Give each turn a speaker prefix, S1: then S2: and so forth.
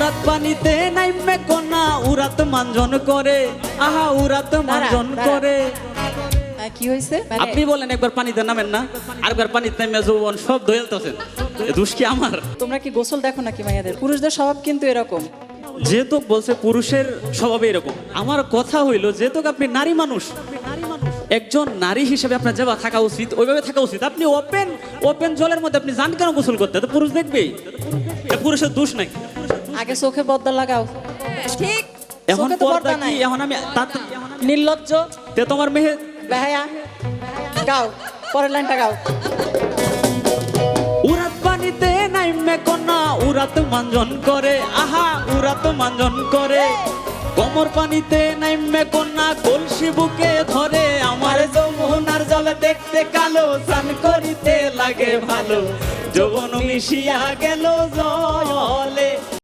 S1: উরাত পানিতে নাইমে কোনা উরাত মানজন করে, আহা উরাত মানজন করে।
S2: কি হয়েছে?
S1: আপনি বলেন একবার পানিতে নামেন না, আরেকবার পানিতে নামে যৌবন সব দোয়েলতেছেন, দোষ কি আমার?
S2: তোমরা কি গোসল দেখো নাকি মাইয়াদের? পুরুষদের স্বভাব কিন্তু এরকম।
S1: যেহেতু বলছে পুরুষের স্বভাবে এরকম, আমার কথা হইলো যেহেতু আপনি নারী মানুষ, একজন নারী হিসেবে আপনার যেভাবে থাকা উচিত ওইভাবে থাকা উচিত। আপনি ওপেন ওপেন জলের মধ্যে আপনি যান কেন গোসল করতে? তো পুরুষ দেখবেই, পুরুষের দোষ নাই।
S2: আগে চোখে পর্দা লাগাও। ঠিক,
S1: এখন
S2: চোখে তো
S1: পর্দা
S2: পর্দা
S1: কি?
S2: নাই।
S1: এখন আমি
S2: নির্লজ্জ
S1: তে তোমার মেয়ে
S2: বেহায়া। গাও, পরের লাইনটা গাও।
S1: উরাত পানিতে নাইমে কোনা উরাত মানজন করে, আহা উরাত মানজন করে। কোমর পানিতে নাইমে কোনা কলসি বুকে ধরে, আমার যমুনার জলে দেখতে কালো, স্নান করিতে লাগে ভালো, যৌবন মিশিয়া গেল জলে।